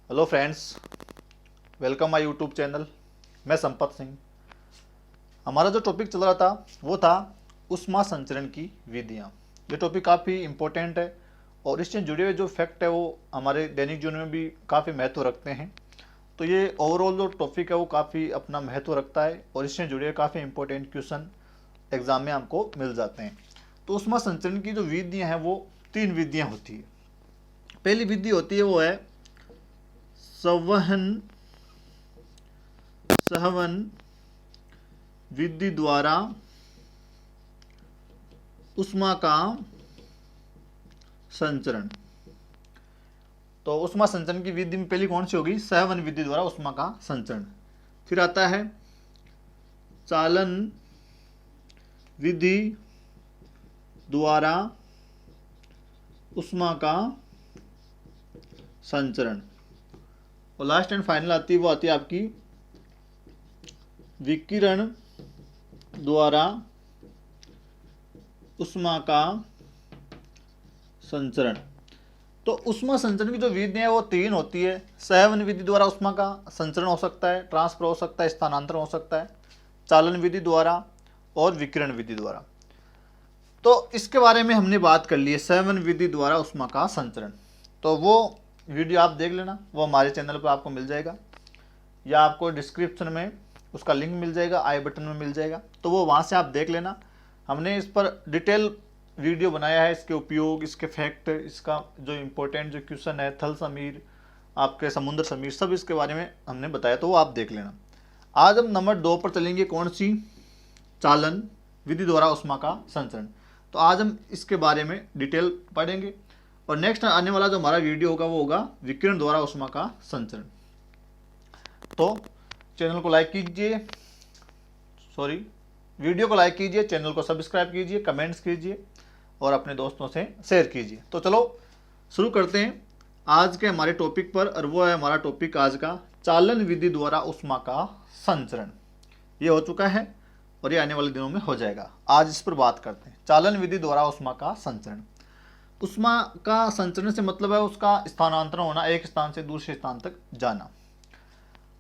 Hello friends, welcome my YouTube channel. मैं संपत सिंह। हमारा जो टॉपिक चल रहा था वो था ऊष्मा संचरण की विधियाँ। ये टॉपिक काफ़ी इम्पोर्टेंट है और इससे जुड़े हुए जो फैक्ट है वो हमारे दैनिक जीवन में भी काफ़ी महत्व रखते हैं। तो ये ओवरऑल जो टॉपिक है वो काफ़ी अपना महत्व रखता है और इससे जुड़े हुए काफ़ी इंपॉर्टेंट क्वेश्चन एग्जाम में हमको मिल जाते हैं। तो ऊष्मा संचरण की जो विधियाँ हैं वो 3 विधियाँ होती है। पहली विधि होती है वो है संवहन सहवन विधि द्वारा ऊष्मा का संचरण। तो ऊष्मा संचरण की विधि में पहली कौन सी होगी? सहवन विधि द्वारा ऊष्मा का संचरण। फिर आता है चालन विधि द्वारा ऊष्मा का संचरण। और लास्ट एंड फाइनल आती है वो आती है आपकी विकिरण द्वारा ऊष्मा का संचरण। तो ऊष्मा संचरण की जो विधि है वो 3 होती है। सहवन विधि द्वारा ऊष्मा का संचरण हो सकता है, ट्रांसफर हो सकता है, स्थानांतरण हो सकता है, चालन विधि द्वारा और विकिरण विधि द्वारा। तो इसके बारे में हमने बात कर ली है, सहवन विधि द्वारा ऊष्मा का संचरण। तो वो वीडियो आप देख लेना, वो हमारे चैनल पर आपको मिल जाएगा या आपको डिस्क्रिप्शन में उसका लिंक मिल जाएगा, आई बटन में मिल जाएगा। तो वो वहाँ से आप देख लेना। हमने इस पर डिटेल वीडियो बनाया है, इसके उपयोग, इसके फैक्ट, इसका जो इम्पोर्टेंट जो क्वेश्चन है, थल समीर, आपके समुद्र समीर, सब इसके बारे में हमने बताया, तो वो आप देख लेना। आज हम नंबर 2 पर चलेंगे, कौन सी? चालन विधि द्वारा ऊष्मा का संचरण। तो आज हम इसके बारे में डिटेल पढ़ेंगे और नेक्स्ट आने वाला जो हमारा वीडियो होगा वो होगा विकिरण द्वारा ऊष्मा का संचरण। तो चैनल को लाइक कीजिए, वीडियो को लाइक कीजिए, चैनल को सब्सक्राइब कीजिए, कमेंट्स कीजिए और अपने दोस्तों से शेयर कीजिए। तो चलो शुरू करते हैं आज के हमारे टॉपिक पर, और वो है हमारा टॉपिक आज का चालन विधि द्वारा ऊष्मा का संचरण। ये हो चुका है और ये आने वाले दिनों में हो जाएगा। आज इस पर बात करते हैं, चालन विधि द्वारा ऊष्मा का संचरण। ऊष्मा का संचरण से मतलब है उसका स्थानांतरण होना, एक स्थान से दूसरे स्थान तक जाना।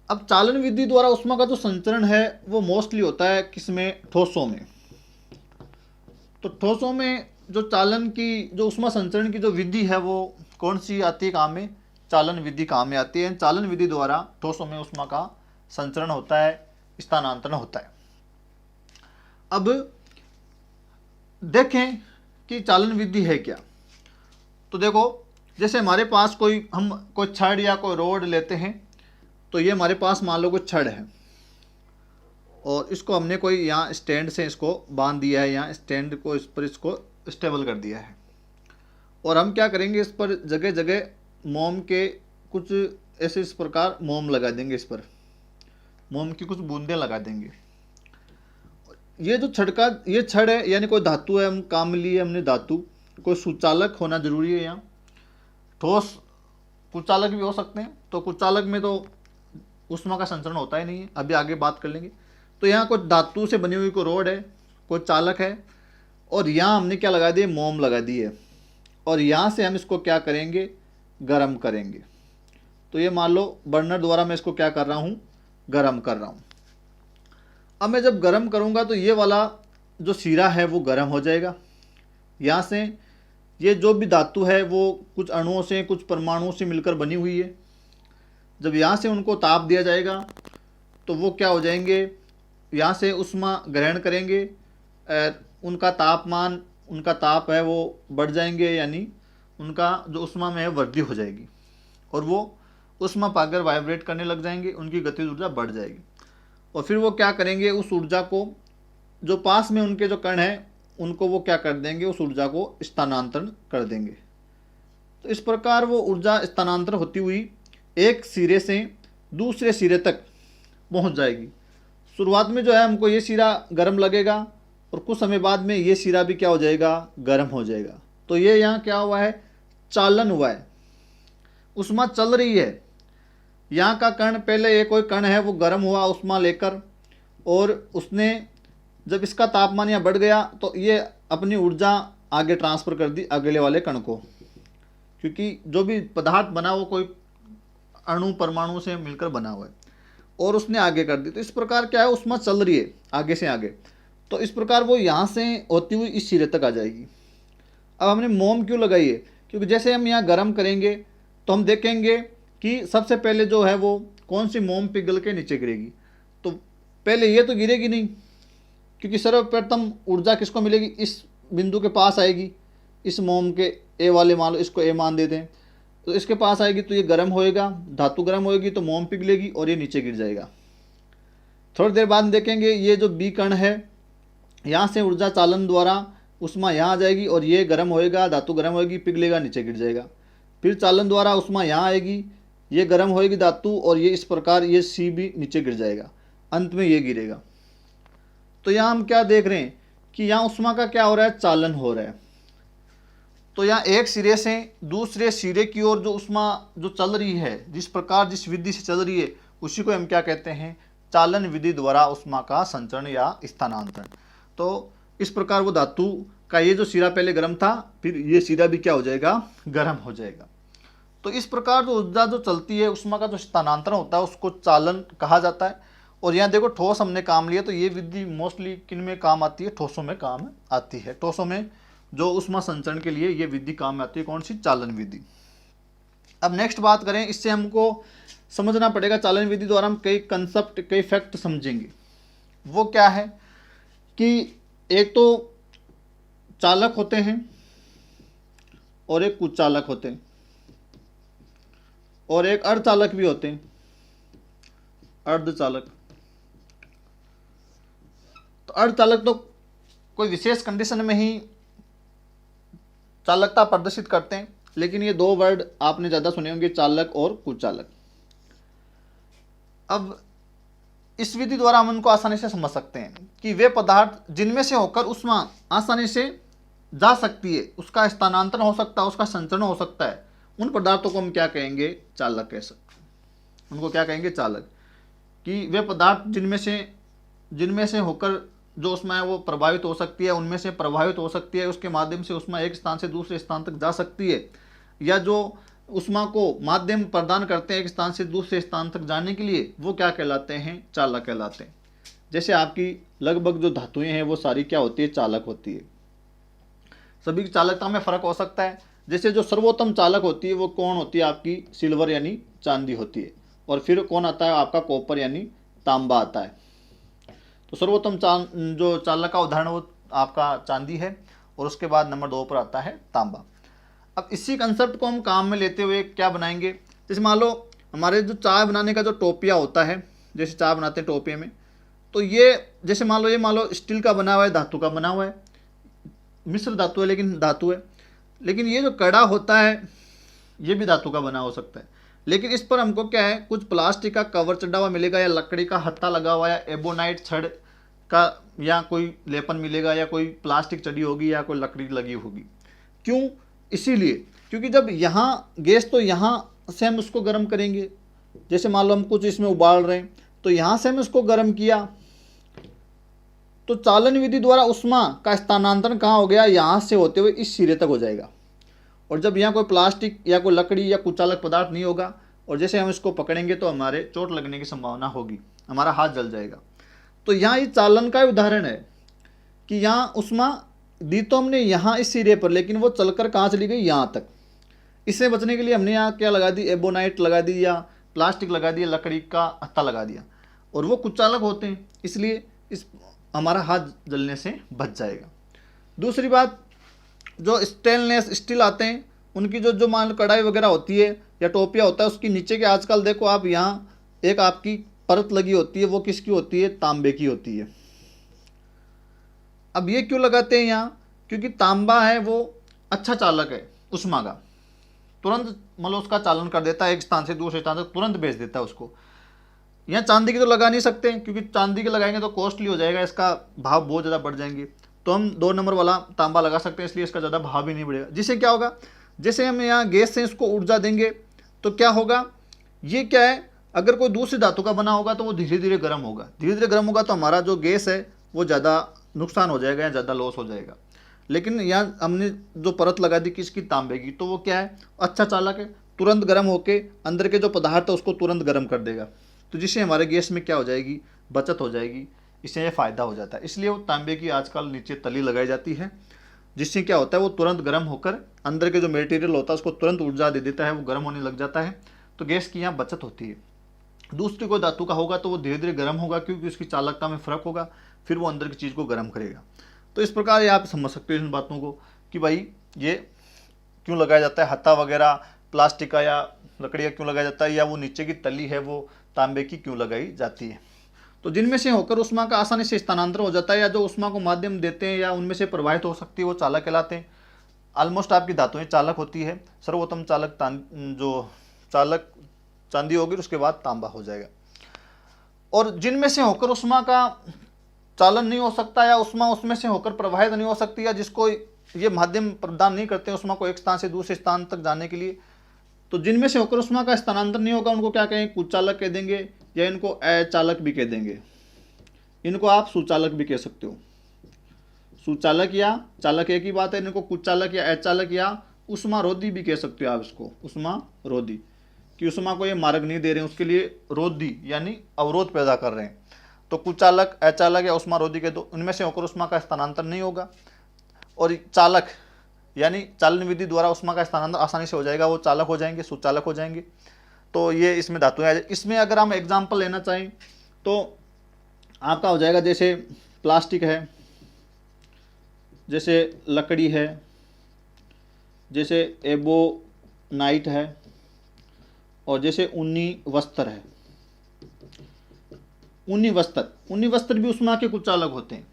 अब चालन विधि द्वारा ऊष्मा का जो संचरण है वो मोस्टली होता है किसमें? ठोसों में। तो ठोसों में जो चालन की, जो ऊष्मा संचरण की जो विधि है वो कौन सी आती है काम में? चालन विधि काम में आती है। चालन विधि द्वारा ठोसों में ऊष्मा का संचरण होता है, स्थानांतरण होता है। अब देखें कि चालन विधि है क्या। तो देखो, जैसे हमारे पास हम कोई छड़ या कोई रोड लेते हैं, तो ये हमारे पास मान लो कोई छड़ है और इसको हमने कोई यहाँ स्टैंड से इसको बांध दिया है, यहाँ स्टैंड को इस पर इसको स्टेबल कर दिया है। और हम क्या करेंगे, इस पर जगह जगह मोम के कुछ ऐसे इस प्रकार मोम लगा देंगे, इस पर मोम की कुछ बूंदें लगा देंगे। ये जो ये छड़ है यानी कोई धातु है, हम काम में लिए हमने धातु, कोई सुचालक होना जरूरी है। यहाँ ठोस कुचालक भी हो सकते हैं। तो कुचालक में तो ऊष्मा का संचरण होता ही नहीं है, अभी आगे बात कर लेंगे। तो यहाँ कुछ धातु से बनी हुई कोई रोड है, कोई चालक है, और यहाँ हमने क्या लगा दिए? मोम लगा दिए। और यहाँ से हम इसको क्या करेंगे? गर्म करेंगे। तो ये मान लो बर्नर द्वारा मैं इसको क्या कर रहा हूँ? गर्म कर रहा हूँ। अब मैं जब गर्म करूँगा तो ये वाला जो सिरा है वो गर्म हो जाएगा। यहाँ से ये जो भी धातु है वो कुछ अणुओं से, कुछ परमाणुओं से मिलकर बनी हुई है। जब यहाँ से उनको ताप दिया जाएगा तो वो क्या हो जाएंगे? यहाँ से ऊष्मा ग्रहण करेंगे, उनका तापमान, उनका ताप है वो बढ़ जाएंगे, यानी उनका जो ऊष्मा में है वृद्धि हो जाएगी और वो ऊष्मा पाकर वाइब्रेट करने लग जाएंगे, उनकी गतिज ऊर्जा बढ़ जाएगी। और फिर वो क्या करेंगे? उस ऊर्जा को, जो पास में उनके जो कण हैं उनको वो क्या कर देंगे? उस ऊर्जा को स्थानांतरण कर देंगे। तो इस प्रकार वो ऊर्जा स्थानांतरण होती हुई एक सिरे से दूसरे सिरे तक पहुंच जाएगी। शुरुआत में जो है हमको ये सिरा गर्म लगेगा और कुछ समय बाद में ये सिरा भी क्या हो जाएगा? गर्म हो जाएगा। तो ये यहाँ क्या हुआ है? चालन हुआ है, ऊष्मा चल रही है। यहाँ का कण, पहले ये कोई कण है वो गर्म हुआ ऊष्मा लेकर, और उसने जब इसका तापमान यहाँ बढ़ गया तो ये अपनी ऊर्जा आगे ट्रांसफ़र कर दी अगले वाले कण को, क्योंकि जो भी पदार्थ बना वो कोई अणु परमाणु से मिलकर बना हुआ है, और उसने आगे कर दी। तो इस प्रकार क्या है, उष्मा चल रही है आगे से आगे, तो इस प्रकार वो यहाँ से होती हुई इस सिरे तक आ जाएगी। अब हमने मोम क्यों लगाई है, क्योंकि जैसे हम यहाँ गर्म करेंगे तो हम देखेंगे कि सबसे पहले जो है वो कौन सी मोम पिघल के नीचे गिरेगी। तो पहले ये तो गिरेगी नहीं, क्योंकि सर्वप्रथम ऊर्जा किसको मिलेगी, इस बिंदु के पास आएगी, इस मोम के ए वाले, मान लो इसको ए मान देते हैं, तो इसके पास आएगी तो ये गर्म होएगा, धातु गर्म होएगी तो मोम पिघलेगी और ये नीचे गिर जाएगा। थोड़ी देर बाद देखेंगे ये जो बी कण है, यहाँ से ऊर्जा चालन द्वारा उष्मा यहाँ आ जाएगी और ये गर्म होएगा, धातु गर्म होएगी, पिघलेगा, नीचे गिर जाएगा। फिर चालन द्वारा उष्मा यहाँ आएगी, ये गर्म होएगी धातु, और ये इस प्रकार ये सी भी नीचे गिर जाएगा, अंत में ये गिरेगा। तो यहाँ हम क्या देख रहे हैं कि यहाँ उष्मा का क्या हो रहा है, चालन हो रहा है। तो यहाँ एक सिरे से दूसरे सिरे की ओर जो उष्मा जो चल रही है, जिस प्रकार जिस विधि से चल रही है, उसी को हम क्या कहते हैं, चालन विधि द्वारा उष्मा का संचरण या स्थानांतरण। तो इस प्रकार वो धातु का ये जो सिरा पहले गर्म था, फिर ये सिरा भी क्या हो जाएगा, गर्म हो जाएगा। तो इस प्रकार जो ऊर्जा जो चलती है, उष्मा का जो स्थानांतरण होता है, उसको चालन कहा जाता है। और यहाँ देखो ठोस हमने काम लिया, तो ये विधि मोस्टली किन में काम आती है, ठोसों में काम आती है। ठोसों में जो उष्मा संचरण के लिए ये विधि काम में आती है, कौन सी, चालन विधि। अब नेक्स्ट बात करें, इससे हमको समझना पड़ेगा, चालन विधि द्वारा हम कई कंसेप्ट, कई फैक्ट समझेंगे। वो क्या है कि एक तो चालक होते हैं और एक कुचालक होते हैं, और एक अर्धचालक भी होते हैं, अर्धचालक। तो अर्धचालक तो कोई विशेष कंडीशन में ही चालकता प्रदर्शित करते हैं, लेकिन ये दो वर्ड आपने ज़्यादा सुने होंगे, चालक और कुचालक। अब इस विधि द्वारा हम उनको आसानी से समझ सकते हैं कि वे पदार्थ जिनमें से होकर उष्मा आसानी से जा सकती है, उसका स्थानांतरण हो सकता है, उसका संचरण हो सकता है, उन पदार्थों को हम क्या कहेंगे, चालक कह सकते हैं। उनको क्या कहेंगे, चालक। कि वे पदार्थ जिनमें से होकर जो उष्मा है वो प्रभावित हो सकती है, उनमें से प्रभावित हो सकती है, उसके माध्यम से उष्मा एक स्थान से दूसरे स्थान तक जा सकती है, या जो उष्मा को माध्यम प्रदान करते हैं एक स्थान से दूसरे स्थान तक जाने के लिए, वो क्या कहलाते हैं, चालक कहलाते हैं। जैसे आपकी लगभग जो धातुएं हैं वो सारी क्या होती है, चालक होती है। सभी की चालकता में फर्क हो सकता है। जैसे जो सर्वोत्तम चालक होती है वो कौन होती है, आपकी सिल्वर यानी चांदी होती है, और फिर कौन आता है, आपका कॉपर यानी तांबा आता है। तो सर्वोत्तम जो चालक का उदाहरण वो आपका चांदी है, और उसके बाद नंबर 2 पर आता है तांबा। अब इसी कंसेप्ट को हम काम में लेते हुए क्या बनाएंगे, जैसे मान लो हमारे जो चाय बनाने का जो टोपिया होता है, जैसे चाय बनाते हैं टोपिये में, तो ये जैसे मान लो स्टील का बना हुआ है, धातु का बना हुआ है, मिश्र धातु है लेकिन धातु है। लेकिन ये जो कड़ा होता है ये भी धातु का बना हो सकता है, लेकिन इस पर हमको क्या है, कुछ प्लास्टिक का कवर चढ़ा हुआ मिलेगा, या लकड़ी का हत्था लगा हुआ, या एबोनाइट छड़ का या कोई लेपन मिलेगा, या कोई प्लास्टिक चढ़ी होगी, या कोई लकड़ी लगी होगी। क्यों, इसीलिए क्योंकि जब यहाँ गैस, तो यहाँ से हम उसको गर्म करेंगे। जैसे मान लो हम कुछ इसमें उबाल रहे हैं, तो यहाँ से हम इसको गर्म किया, तो चालन विधि द्वारा उष्मा का स्थानांतरण कहाँ हो गया, यहाँ से होते हुए इस सिरे तक हो जाएगा। और जब यहाँ कोई प्लास्टिक या कोई लकड़ी या कुचालक पदार्थ नहीं होगा, और जैसे हम इसको पकड़ेंगे तो हमारे चोट लगने की संभावना होगी, हमारा हाथ जल जाएगा। तो यहाँ ये चालन का उदाहरण है कि यहाँ उष्मा दी तो हमने यहाँ इस सिरे पर, लेकिन वो चलकर कहाँ चली गई, यहाँ तक। इससे बचने के लिए हमने यहाँ क्या लगा दी, एबोनाइट लगा दी, या प्लास्टिक लगा दिया, लकड़ी का हत्था लगा दिया, और वो कुचालक होते हैं, इसलिए इस हमारा हाथ जलने से बच जाएगा। दूसरी बात, जो स्टेनलेस स्टील आते हैं, उनकी जो मान लो कढ़ाई वगैरह होती है या टोपिया होता है, उसकी नीचे के आजकल देखो आप, यहाँ एक आपकी परत लगी होती है, वो किसकी होती है, तांबे की होती है। अब ये क्यों लगाते हैं यहाँ, क्योंकि तांबा है वो अच्छा चालक है उष्मा का, तुरंत मतलब उसका चालन कर देता है, एक स्थान से दूसरे स्थान तक तुरंत भेज देता है उसको। यहाँ चांदी की तो लगा नहीं सकते, क्योंकि चांदी के लगाएंगे तो कॉस्टली हो जाएगा, इसका भाव बहुत ज़्यादा बढ़ जाएंगे। तो हम 2 नंबर वाला तांबा लगा सकते हैं, इसलिए इसका ज़्यादा भाव भी नहीं बढ़ेगा। जिससे क्या होगा, जैसे हम यहाँ गैस से इसको ऊर्जा देंगे तो क्या होगा, ये क्या है, अगर कोई दूसरी धातु का बना होगा तो वो धीरे धीरे गर्म होगा, धीरे धीरे गर्म होगा, तो हमारा जो गैस है वो ज़्यादा नुकसान हो जाएगा या ज़्यादा लॉस हो जाएगा। लेकिन यहाँ हमने जो परत लगा दी किसकी, तांबे की, तो वो क्या है, अच्छा चालक है, तुरंत गर्म होके अंदर के जो पदार्थ है उसको तुरंत गर्म कर देगा, तो जिससे हमारे गैस में क्या हो जाएगी, बचत हो जाएगी, इससे ये फ़ायदा हो जाता है। इसलिए वो तांबे की आजकल नीचे तली लगाई जाती है, जिससे क्या होता है वो तुरंत गर्म होकर अंदर के जो मटेरियल होता है उसको तुरंत ऊर्जा दे देता है, वो गर्म होने लग जाता है, तो गैस की यहाँ बचत होती है। दूसरी कोई धातु का होगा तो वो धीरे धीरे गर्म होगा, क्योंकि उसकी चालकता में फ़र्क होगा, फिर वो अंदर की चीज़ को गर्म करेगा। तो इस प्रकार ये आप समझ सकते हो इन बातों को कि भाई ये क्यों लगाया जाता है, हत्था वगैरह प्लास्टिक का या लकड़ी का क्यों लगाया जाता है, या वो नीचे की तली है वो तांबे की क्यों लगाई जाती है। तो जिनमें से होकर उष्मा का आसानी से स्थानांतरण हो जाता है, या जो उष्मा को माध्यम देते हैं या उनमें से प्रवाहित हो सकती है, वो चालक कहलाते हैं। ऑलमोस्ट आपकी धातुएं चालक होती है, सर्वोत्तम चालक जो चालक चांदी होगी, उसके बाद तांबा हो जाएगा। और जिनमें से होकर उष्मा का चालन नहीं हो सकता, या उष्मा उसमें से होकर प्रवाहित नहीं हो सकती, या जिसको ये माध्यम प्रदान नहीं करते उष्मा को एक स्थान से दूसरे स्थान तक जाने के लिए, तो जिनमें से होकर उष्मा का स्थानांतरण नहीं होगा, उनको क्या कहेंगे, कुचालक कह देंगे, या इनको अचालक भी कह देंगे। इनको आप सुचालक भी कह सकते हो। सुचालक या चालक एक ही बात है। इनको कुचालक या अचालक या उष्मा रोधी भी कह सकते हो आप इसको, उष्मा रोधी, कि उष्मा को ये मार्ग नहीं दे रहे हैं, उसके लिए रोधी यानी अवरोध पैदा कर रहे हैं। तो कुचालक, अचालक या उष्मा रोधी के दो, उनमें से होकर उष्मा का स्थानांतरण नहीं होगा। और चालक यानी चालन विधि द्वारा उष्मा का स्थानांतरण आसानी से हो जाएगा, वो चालक हो जाएंगे, सुचालक हो जाएंगे। तो ये इसमें धातुएं आ जाए। इसमें अगर हम एग्जाम्पल लेना चाहें तो आपका हो जाएगा, जैसे प्लास्टिक है, जैसे लकड़ी है, जैसे एबोनाइट है, और जैसे ऊनी वस्त्र है। ऊनी वस्त्र भी उष्मा के कुचालक होते हैं।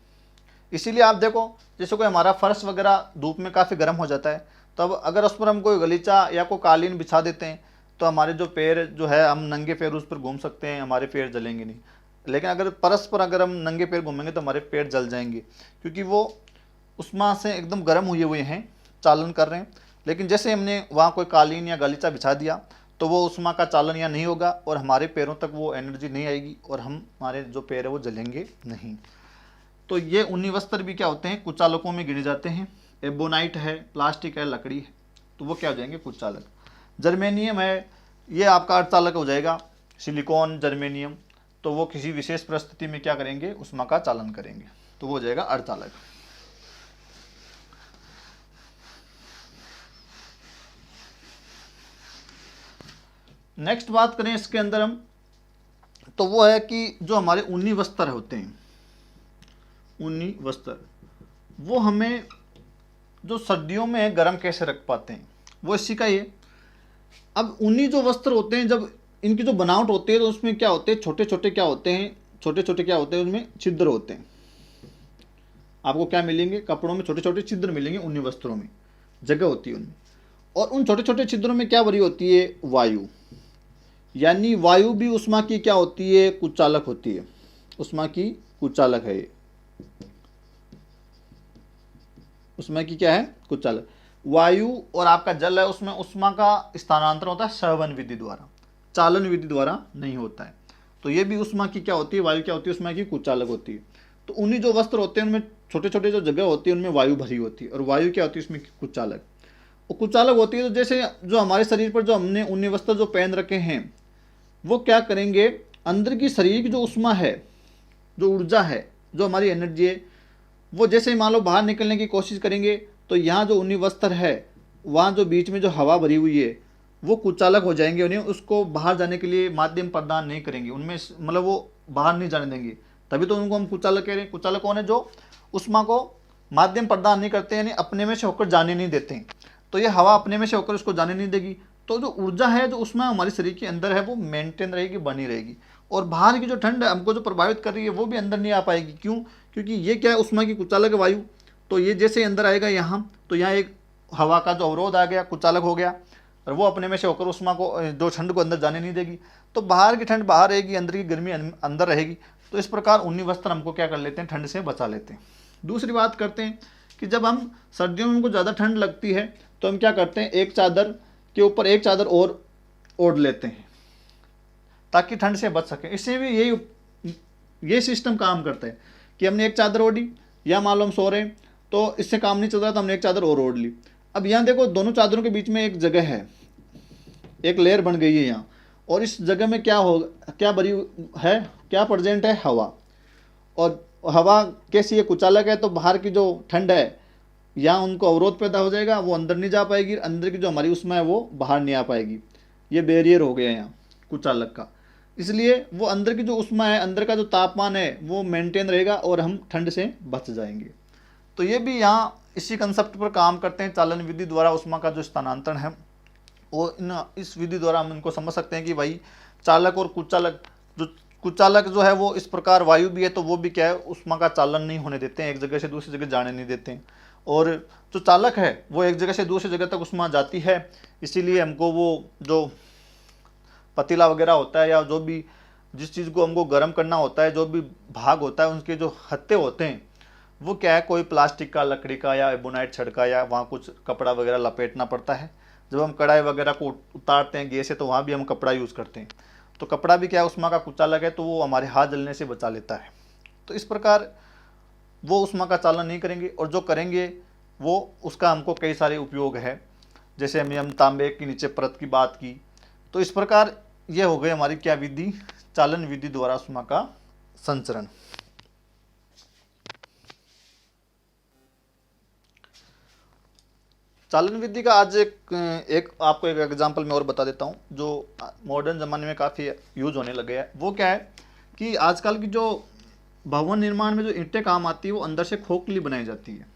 इसीलिए आप देखो, जैसे कोई हमारा फर्श वगैरह धूप में काफ़ी गर्म हो जाता है, तब अगर उस पर हम कोई गलीचा या कोई कालीन बिछा देते हैं, तो हमारे जो पैर जो है, हम नंगे पैर उस पर घूम सकते हैं, हमारे पैर जलेंगे नहीं। लेकिन अगर फर्श पर अगर हम नंगे पैर घूमेंगे तो हमारे पैर जल जाएंगे, क्योंकि वो उष्मा से एकदम गर्म हुए हैं, चालन कर रहे हैं। लेकिन जैसे हमने वहाँ कोई कालीन या गलीचा बिछा दिया, तो वो उष्मा का चालन या नहीं होगा, और हमारे पैरों तक वो एनर्जी नहीं आएगी, और हमारे जो पैर है वो जलेंगे नहीं। तो ये ऊनी वस्त्र भी क्या होते हैं, कुचालकों में गिने जाते हैं। एबोनाइट है, प्लास्टिक है, लकड़ी है, तो वो क्या हो जाएंगे, कुचालक। जर्मेनियम है, ये आपका अर्धचालक हो जाएगा। सिलिकॉन, जर्मेनियम, तो वो किसी विशेष परिस्थिति में क्या करेंगे, उष्मा का चालन करेंगे, तो वो हो जाएगा अर्धचालक। नेक्स्ट बात करें इसके अंदर हम, तो वो है कि जो हमारे ऊनी वस्त्र होते हैं, ऊनी वस्त्र, वो हमें जो सर्दियों में गर्म कैसे रख पाते हैं, वो इसी का ही है। अब ऊनी जो वस्त्र होते हैं, जब इनकी जो बनावट होती है, तो उसमें क्या होते हैं, छोटे छोटे क्या होते हैं, उनमें छिद्र होते हैं। आपको क्या मिलेंगे, कपड़ों में छोटे छोटे छिद्र मिलेंगे, ऊनी वस्त्रों में जगह होती है उनमें। और उन छोटे छोटे छिद्रों में क्या भरी होती है, वायु। यानी वायु भी उष्मा की क्या होती है, कुचालक होती है। उष्मा की कुचालक है ये, उष्मा की क्या है, कुचालक। वायु और आपका जल है, उसमें उष्मा का स्थानांतरण होता है संवहन विधि द्वारा, चालन विधि द्वारा नहीं होता है। तो ये भी उष्मा की क्या होती है, वायु क्या होती है, उष्मा की कुचालक होती है। तो उन्हीं जो वस्त्र होते हैं उनमें छोटे छोटे जो जगह होती है उनमें वायु भरी होती है, और वायु क्या होती है, उसमें कुचालक। और कुचालक होती है, तो जैसे जो हमारे शरीर पर जो हमने ऊनी वस्त्र जो पहन रखे हैं, वो क्या करेंगे, अंदर की शरीर की जो उष्मा है, जो ऊर्जा है, जो हमारी एनर्जी है, वो जैसे मान लो बाहर निकलने की कोशिश करेंगे, तो यहाँ जो ऊनी वस्त्र है, वहाँ जो बीच में जो हवा भरी हुई है, वो कुचालक हो जाएंगे, उन्हें उसको बाहर जाने के लिए माध्यम प्रदान नहीं करेंगे, उनमें मतलब वो बाहर नहीं जाने देंगे। तभी तो उनको हम कुचालक कह रहे हैं। कुचालक कौन है, जो उष्मा को माध्यम प्रदान नहीं करते, यानी अपने में से होकर जाने नहीं देते हैं। तो ये हवा अपने में से होकर उसको जाने नहीं देगी, तो जो ऊर्जा है, जो उष्मा हमारे शरीर के अंदर है, वो मेंटेन रहेगी, बनी रहेगी। और बाहर की जो ठंड है हमको जो प्रभावित कर रही है, वो भी अंदर नहीं आ पाएगी। क्यों, क्योंकि ये क्या है, उष्मा की कुचालक वायु। तो ये जैसे अंदर आएगा यहाँ, तो यहाँ एक हवा का जो अवरोध आ गया, कुचालक हो गया, और वो अपने में से होकर उष्मा को, जो ठंड को अंदर जाने नहीं देगी। तो बाहर की ठंड बाहर रहेगी, अंदर की गर्मी अंदर रहेगी। तो इस प्रकार ऊनी वस्त्र हमको क्या कर लेते हैं, ठंड से बचा लेते हैं। दूसरी बात करते हैं कि जब हम सर्दियों में हमको ज़्यादा ठंड लगती है, तो हम क्या करते हैं, एक चादर के ऊपर एक चादर और ओढ़ लेते हैं, ताकि ठंड से बच सके। इससे भी ये सिस्टम काम करता है कि हमने एक चादर ओढ़ी, या मान लो हम सो रहे हैं, तो इससे काम नहीं चल रहा, तो हमने एक चादर और ओढ़ ली। अब यहाँ देखो, दोनों चादरों के बीच में एक जगह है, एक लेयर बन गई है यहाँ, और इस जगह में क्या होगा, क्या भरी है, क्या प्रेजेंट है, हवा। और हवा कैसी है, कुचालक है, तो बाहर की जो ठंड है यहाँ उनको अवरोध पैदा हो जाएगा, वो अंदर नहीं जा पाएगी, अंदर की जो हमारी ऊष्मा है वो बाहर नहीं आ पाएगी। ये बैरियर हो गया यहाँ कुचालक का, इसलिए वो अंदर की जो ऊष्मा है, अंदर का जो तापमान है वो मेंटेन रहेगा और हम ठंड से बच जाएंगे। तो ये भी यहाँ इसी कंसेप्ट पर काम करते हैं, चालन विधि द्वारा ऊष्मा का जो स्थानांतरण है वो इस विधि द्वारा हम इनको समझ सकते हैं कि भाई चालक और कुचालक, जो कुचालक जो है वो इस प्रकार वायु भी है, तो वो भी क्या है, ऊष्मा का चालन नहीं होने देते हैं, एक जगह से दूसरी जगह जाने नहीं देते हैं। और जो चालक है वो एक जगह से दूसरी जगह तक ऊष्मा जाती है, इसीलिए हमको वो जो पतीला वगैरह होता है या जो भी जिस चीज़ को हमको गर्म करना होता है, जो भी भाग होता है, उनके जो हत्थे होते हैं वो क्या है, कोई प्लास्टिक का, लकड़ी का या एबोनाइट छड़ का, या वहाँ कुछ कपड़ा वगैरह लपेटना पड़ता है। जब हम कढ़ाई वगैरह को उतारते हैं गैस से, तो वहाँ भी हम कपड़ा यूज़ करते हैं। तो कपड़ा भी क्या है, ऊष्मा का कुचालक है, तो वो हमारे हाथ जलने से बचा लेता है। तो इस प्रकार वो ऊष्मा का चालन नहीं करेंगे, और जो करेंगे वो उसका हमको कई सारे उपयोग है। जैसे हम तांबे की नीचे परत की बात की, तो इस प्रकार ये हो गई हमारी क्या विधि, चालन विधि द्वारा ऊष्मा का संचरण। चालन विधि का आज एक आपको एक एग्जांपल मैं और बता देता हूँ, जो मॉडर्न ज़माने में काफ़ी यूज होने लगे हैं। वो क्या है कि आजकल की जो भवन निर्माण में जो ईंटें काम आती है वो अंदर से खोखली बनाई जाती है।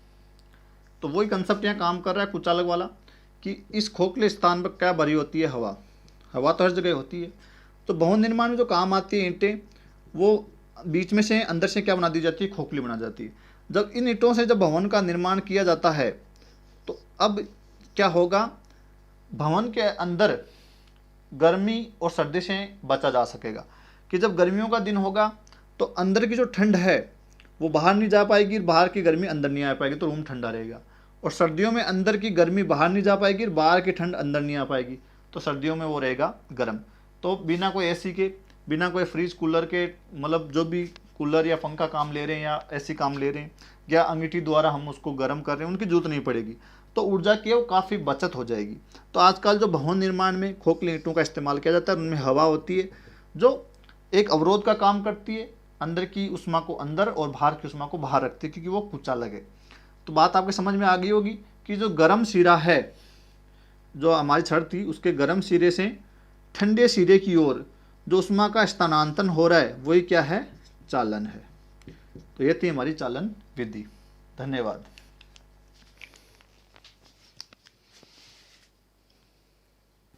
तो वही कंसेप्ट यहाँ काम कर रहा है कुचालक वाला, कि इस खोखले स्थान पर क्या भरी होती है, हवा। हवा तो हर जगह होती है। तो भवन निर्माण में जो काम आती है ईंटें, वो बीच में से अंदर से क्या बना दी जाती है, खोखली बना जाती है। जब इन ईंटों से जब भवन का निर्माण किया जाता है, तो अब क्या होगा, भवन के अंदर गर्मी और सर्दी से बचा जा सकेगा। कि जब गर्मियों का दिन होगा तो अंदर की जो ठंड है वो बाहर नहीं जा पाएगी, बाहर की गर्मी अंदर नहीं आ पाएगी, तो रूम ठंडा रहेगा। और सर्दियों में अंदर की गर्मी बाहर नहीं जा पाएगी, बाहर की ठंड अंदर नहीं आ पाएगी, तो सर्दियों में वो रहेगा गर्म। तो बिना कोई एसी के, बिना कोई फ्रिज कूलर के, मतलब जो भी कूलर या पंखा काम ले रहे हैं या एसी काम ले रहे हैं या अंगीठी द्वारा हम उसको गर्म कर रहे हैं, उनकी जरूरत नहीं पड़ेगी। तो ऊर्जा की वो काफ़ी बचत हो जाएगी। तो आजकल जो भवन निर्माण में खोखले ईंटों का इस्तेमाल किया जाता है, उनमें हवा होती है जो एक अवरोध का काम करती है, अंदर की ऊष्मा को अंदर और बाहर की ऊष्मा को बाहर रखती है, क्योंकि वो कुचालक है। तो बात आपके समझ में आ गई होगी कि जो गर्म सिरा है, जो हमारी छड़ थी, उसके गर्म सिरे से ठंडे सिरे की ओर जो ऊष्मा का स्थानांतरण हो रहा है वही क्या है, चालन है। तो ये थी हमारी चालन विधि। धन्यवाद।